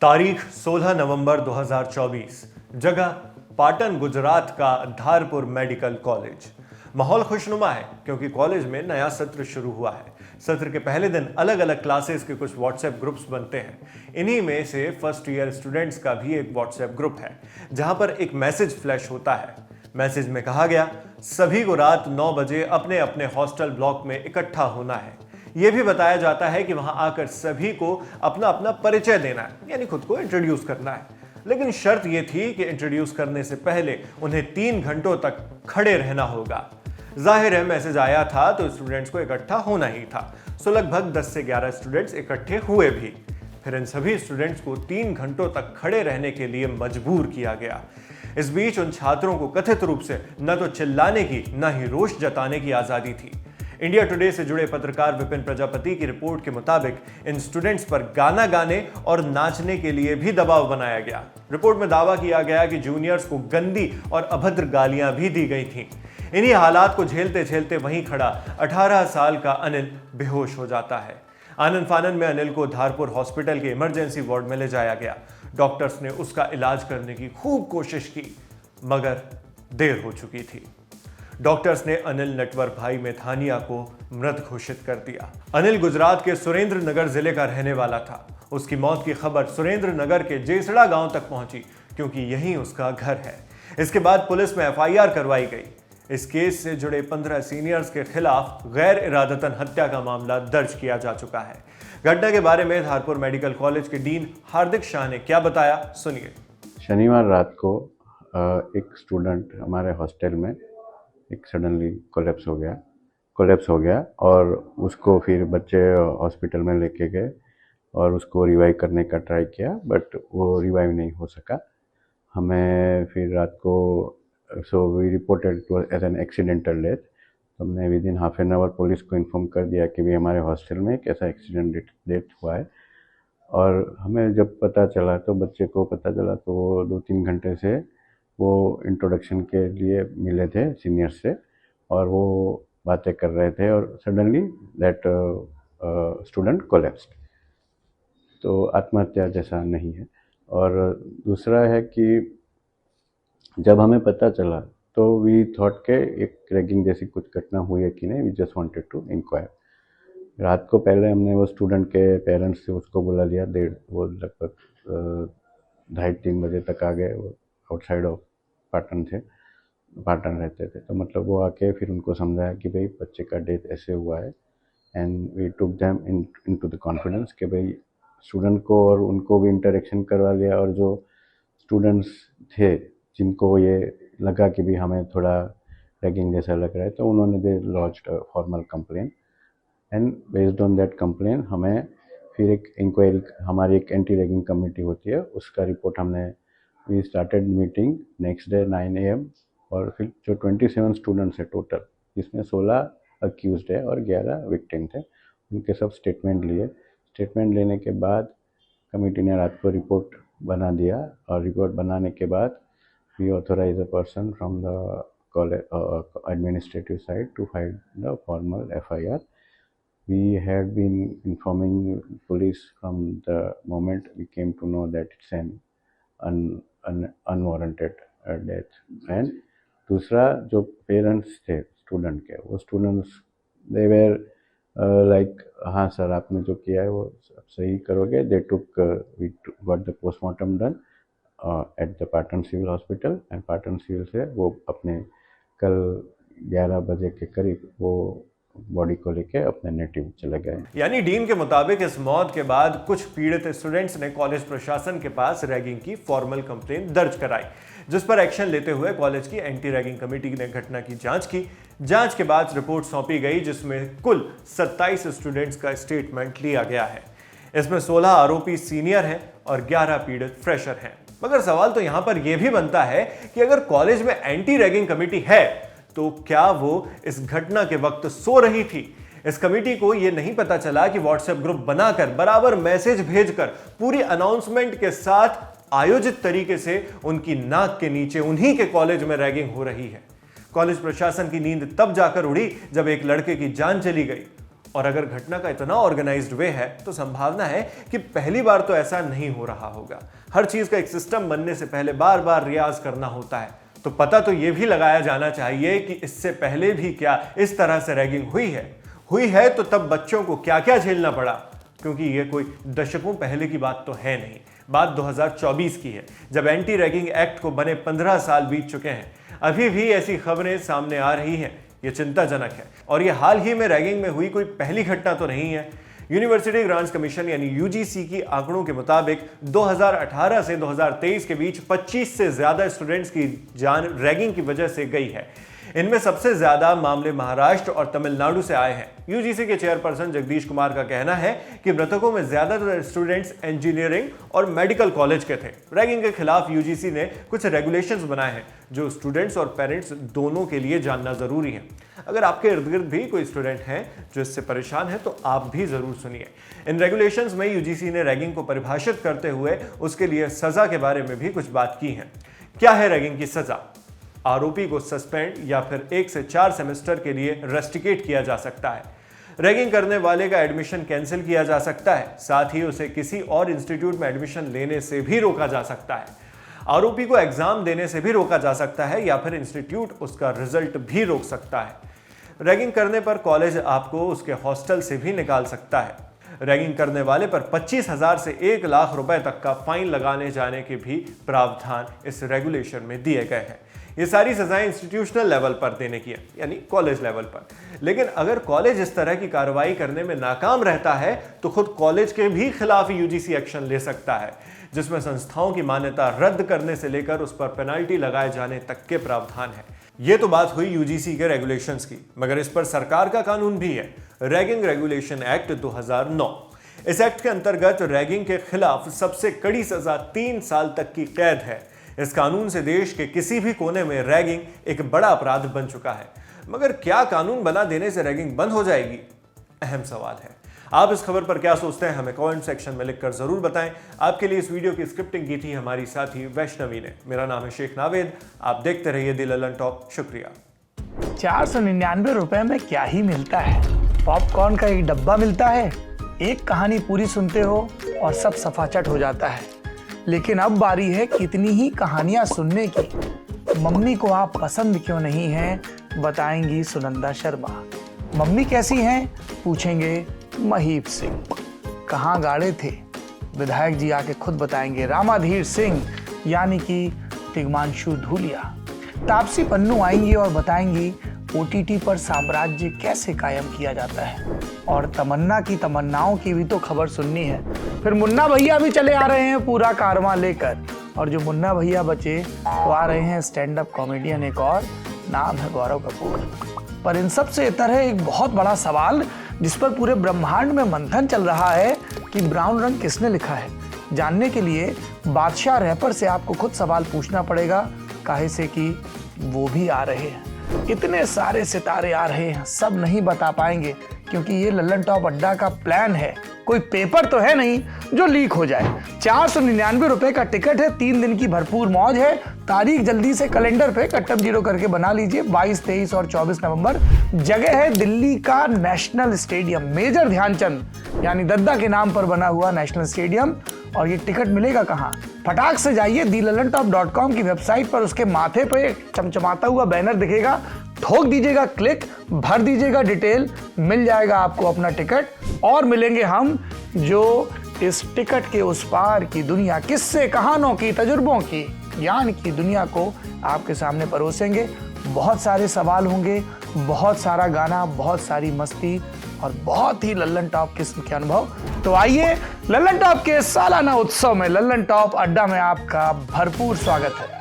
तारीख 16 नवंबर 2024। जगह पाटन गुजरात का धारपुर मेडिकल कॉलेज। माहौल खुशनुमा है क्योंकि कॉलेज में नया सत्र शुरू हुआ है। सत्र के पहले दिन अलग अलग क्लासेस के कुछ व्हाट्सएप ग्रुप्स बनते हैं। इन्हीं में से फर्स्ट ईयर स्टूडेंट्स का भी एक व्हाट्सएप ग्रुप है जहां पर एक मैसेज फ्लैश होता है। मैसेज में कहा गया, सभी को रात 9 बजे अपने अपने हॉस्टल ब्लॉक में इकट्ठा होना है। यह भी बताया जाता है कि वहां आकर सभी को अपना अपना परिचय देना है, यानी खुद को इंट्रोड्यूस करना है। लेकिन शर्त यह थी कि इंट्रोड्यूस करने से पहले उन्हें 3 घंटों तक खड़े रहना होगा। जाहिर है मैसेज आया था तो स्टूडेंट्स को इकट्ठा होना ही था। सो लगभग 10 से 11 स्टूडेंट्स इकट्ठे हुए भी। फिर इन सभी स्टूडेंट्स को 3 घंटों तक खड़े रहने के लिए मजबूर किया गया। इस बीच उन छात्रों को कथित रूप से न तो चिल्लाने की न ही रोष जताने की आजादी थी। इंडिया टुडे से जुड़े पत्रकार विपिन प्रजापति की रिपोर्ट के मुताबिक इन स्टूडेंट्स पर गाना गाने और नाचने के लिए भी दबाव बनाया गया। रिपोर्ट में दावा किया गया कि जूनियर्स को गंदी और अभद्र गालियां भी दी गई थीं। इन्हीं हालात को झेलते झेलते वहीं खड़ा 18 साल का अनिल बेहोश हो जाता है। आनन फानन में अनिल को धारपुर हॉस्पिटल के इमरजेंसी वार्ड में ले जाया गया। डॉक्टर्स ने उसका इलाज करने की खूब कोशिश की मगर देर हो चुकी थी। डॉक्टर्स ने अनिल नटवर भाई मेथानिया को मृत घोषित कर दिया। अनिल गुजरात के सुरेंद्र नगर जिले का रहने वाला था। उसकी मौत की खबर सुरेंद्र नगर के जेसड़ा गांव तक पहुंची क्योंकि यहीं उसका घर है। इसके बाद पुलिस में एफआईआर करवाई गई। इस केस से जुड़े 15 सीनियर्स के खिलाफ गैर इरादतन हत्या का मामला दर्ज किया जा चुका है। घटना के बारे में धारपुर मेडिकल कॉलेज के डीन हार्दिक शाह ने क्या बताया, सुनिए। शनिवार रात को एक स्टूडेंट हमारे हॉस्टल में एक सडनली कोलैप्स हो गया और उसको फिर बच्चे हॉस्पिटल में लेके गए और उसको रिवाइव करने का ट्राई किया बट वो रिवाइव नहीं हो सका। हमें फिर रात को so we reported to as an accidental death. तो हमने within half an hour police को इन्फॉर्म कर दिया कि भाई हमारे हॉस्टल में एक ऐसा एक्सीडेंट डेथ हुआ है। और हमें जब पता चला तो बच्चे को पता चला तो वो 2-3 घंटे से वो इंट्रोडक्शन के लिए मिले थे सीनियर से और वो बातें कर रहे थे और सडनली दैट स्टूडेंट कोलैप्स्ड। तो आत्महत्या जैसा नहीं है। और दूसरा है कि जब हमें पता चला तो वी थॉट के एक रैगिंग जैसी कुछ घटना हुई है कि नहीं। We just wanted to inquire. रात को पहले हमने वो स्टूडेंट के पेरेंट्स से उसको बुला लिया। वो लगभग 2:30-3 बजे तक आ गए। वो आउटसाइड ऑफ पाटन रहते थे तो मतलब वो आके फिर उनको समझाया कि भाई बच्चे का डेथ ऐसे हुआ है। And we took them into the confidence कि भाई स्टूडेंट को और उनको भी इंटरेक्शन करवा लिया। और जो स्टूडेंट्स थे जिनको ये लगा कि भाई हमें थोड़ा रैगिंग जैसा लग रहा है तो उन्होंने they launched formal complain. And based on that complain हमें फिर एक इंक्वायरी, हमारी एक एंटी रैगिंग कमेटी होती है, उसका रिपोर्ट हमने we started meeting next day 9 AM। और फिर जो 27 स्टूडेंट्स है टोटल, जिसमें 16 अक्यूज्ड है और 11 विक्टिम थे, उनके सब स्टेटमेंट लिए। स्टेटमेंट लेने के बाद कमेटी ने रात को रिपोर्ट बना दिया और रिपोर्ट बनाने के बाद we authorise a person from the college administrative side to file the formal FIR. We had been informing police from the moment we came to know that it's an unwarranted death. And दूसरा जो parents थे student के, वो students they were like हाँ sir आपने जो किया है वो सही करोगे। They took we got the postmortem done at the Patan civil hospital and Patan civil से वो अपने कल 11 बजे के करीब वो बॉडी को लेके अपने नेटिव चले गए। यानी डीन के मुताबिक इस मौत के बाद कुछ पीड़ित स्टूडेंट्स ने कॉलेज प्रशासन के पास रैगिंग की फॉर्मल कंप्लेंट दर्ज कराई, जिस पर एक्शन लेते हुए कॉलेज की एंटी रैगिंग कमेटी ने घटना की जांच की। जांच के बाद रिपोर्ट सौंपी गई जिसमें कुल 27 स्टूडेंट्स का स्टेटमेंट लिया गया है। इसमें 16 आरोपी सीनियर हैं और 11 पीड़ित फ्रेशर हैं। मगर सवाल तो यहां पर यह भी बनता है कि अगर कॉलेज में एंटी रैगिंग कमेटी है तो क्या वो इस घटना के वक्त सो रही थी? इस कमेटी को यह नहीं पता चला कि व्हाट्सएप ग्रुप बनाकर बराबर मैसेज भेजकर पूरी अनाउंसमेंट के साथ आयोजित तरीके से उनकी नाक के नीचे उन्हीं के कॉलेज में रैगिंग हो रही है। कॉलेज प्रशासन की नींद तब जाकर उड़ी जब एक लड़के की जान चली गई और अगर घटना का इतना ऑर्गेनाइज्ड वे है तो संभावना है कि पहली बार तो ऐसा नहीं हो रहा होगा। हर चीज का एक सिस्टम बनने से पहले बार बार रियाज करना होता है, तो पता तो यह भी लगाया जाना चाहिए कि इससे पहले भी क्या इस तरह से रैगिंग हुई है तो तब बच्चों को क्या क्या झेलना पड़ा, क्योंकि ये कोई दशकों पहले की बात तो है नहीं। बात 2024 की है, जब एंटी रैगिंग एक्ट को बने 15 साल बीत चुके हैं। अभी भी ऐसी खबरें सामने आ रही हैं, ये चिंताजनक है। और ये हाल ही में रैगिंग में हुई कोई पहली घटना तो नहीं है। यूनिवर्सिटी ग्रांट्स कमीशन यानी यूजीसी की आंकड़ों के मुताबिक 2018 से 2023 के बीच 25 से ज्यादा स्टूडेंट्स की जान रैगिंग की वजह से गई है। इनमें सबसे ज्यादा मामले महाराष्ट्र और तमिलनाडु से आए हैं। यूजीसी के चेयरपर्सन जगदीश कुमार का कहना है कि मृतकों में ज्यादातर स्टूडेंट्स इंजीनियरिंग और मेडिकल कॉलेज के थे। रैगिंग के खिलाफ यूजीसी ने कुछ रेगुलेशंस बनाए हैं जो स्टूडेंट्स और पेरेंट्स दोनों के लिए जानना जरूरी है। अगर आपके इर्द गिर्द भी कोई स्टूडेंट हैं जो इससे परेशान है तो आप भी जरूर सुनिए। इन रेगुलेशंस में यूजीसी ने रैगिंग को परिभाषित करते हुए उसके लिए सजा के बारे में भी कुछ बात की है। क्या है रैगिंग की सजा? आरोपी को सस्पेंड या फिर 1 से 4 सेमेस्टर के लिए रस्टिकेट किया जा सकता है। रैगिंग करने वाले का एडमिशन कैंसिल किया जा सकता है, साथ ही उसे किसी और इंस्टीट्यूट में एडमिशन लेने से भी रोका जा सकता है। आरोपी को एग्जाम देने से भी रोका जा सकता है या फिर इंस्टीट्यूट उसका रिजल्ट भी रोक सकता है। रैगिंग करने पर कॉलेज आपको उसके हॉस्टल से भी निकाल सकता है। रैगिंग करने वाले पर 25,000 से 1 लाख रुपए तक का फाइन लगाने जाने के भी प्रावधान इस रेगुलेशन में दिए गए हैं। ये सारी सजाएं इंस्टीट्यूशनल लेवल पर देने की है, यानी कॉलेज लेवल पर। लेकिन अगर कॉलेज इस तरह की कार्रवाई करने में नाकाम रहता है तो खुद कॉलेज के भी खिलाफ यूजीसी एक्शन ले सकता है, जिसमें संस्थाओं की मान्यता रद्द करने से लेकर उस पर पेनल्टी लगाए जाने तक के प्रावधान है। ये तो बात हुई यूजीसी के रेगुलेशंस की, मगर इस पर सरकार का कानून भी है, रैगिंग रेगुलेशन एक्ट 2009। इस एक्ट के अंतर्गत रैगिंग के खिलाफ सबसे कड़ी सजा 3 साल तक की कैद है। इस कानून से देश के किसी भी कोने में रैगिंग एक बड़ा अपराध बन चुका है। मगर क्या कानून बना देने से रैगिंग बंद हो जाएगी? अहम सवाल है। आप इस खबर पर क्या सोचते हैं, हमें कमेंट सेक्शन में लिखकर जरूर बताएं। आपके लिए इस वीडियो की स्क्रिप्टिंग की थी हमारी साथी वैष्णवी ने। मेरा नाम है शेख नावेद। आप देखते रहिए दी ललन टॉप। शुक्रिया। 499 रुपए में क्या ही मिलता है? पॉपकॉर्न का एक डब्बा मिलता है, एक कहानी पूरी सुनते हो और सब सफाचट हो जाता है। लेकिन अब बारी है कितनी ही कहानियां सुनने की। मम्मी को आप पसंद क्यों नहीं हैं, बताएंगी सुनंदा शर्मा। मम्मी कैसी हैं, पूछेंगे महीप सिंह। कहाँ गाड़े थे, विधायक जी आके खुद बताएंगे रामाधीर सिंह यानी कि तिग्मांशु धूलिया। तापसी पन्नू आएंगी और बताएंगी ओटीटी पर साम्राज्य कैसे कायम किया जाता है। और तमन्ना की तमन्नाओं की भी तो खबर सुननी है। फिर मुन्ना भैया भी चले आ रहे हैं पूरा कारवां लेकर, और जो मुन्ना भैया बचे वो आ रहे हैं स्टैंड अप कॉमेडियन, एक और नाम है गौरव कपूर। पर इन सब से इतर है एक बहुत बड़ा सवाल जिस पर पूरे ब्रह्मांड में मंथन चल रहा है कि ब्राउन रंग किसने लिखा है। जानने के लिए बादशाह रैपर से आपको खुद सवाल पूछना पड़ेगा, काहे से कि वो भी आ रहे हैं। इतने सारे सितारे आ रहे हैं, सब नहीं बता पाएंगे क्योंकि ये लल्लन टॉप अड्डा का प्लान है। कोई पेपर तो है नहीं जो लीक हो जाए। 499 रुपए का टिकट है, 3 दिन की भरपूर मौज है। तारीख जल्दी से कैलेंडर पे कट्टम जीरो करके बना लीजिए। 22, 23 और 24 नवंबर। जगह है दिल्ली का नेशनल स्टेडियम, मेजर ध्यानचंद यानी दद्दा के नाम पर बना हुआ नेशनल स्टेडियम। और ये टिकट मिलेगा कहाँ? फटाक से जाइए thelalantop.com की वेबसाइट पर, उसके माथे पे चमचमाता हुआ बैनर दिखेगा, ठोक दीजिएगा क्लिक, भर दीजिएगा डिटेल, मिल जाएगा आपको अपना टिकट। और मिलेंगे हम जो इस टिकट के उस पार की दुनिया, किस्से कहानों की, तजुर्बों की, ज्ञान की दुनिया को आपके सामने परोसेंगे। बहुत सारे सवाल होंगे, बहुत सारा गाना, बहुत सारी मस्ती और बहुत ही लल्लन टॉप किस्म के अनुभव। तो आइए लल्लन टॉप के सालाना उत्सव में लल्लन टॉप अड्डा में आपका भरपूर स्वागत है।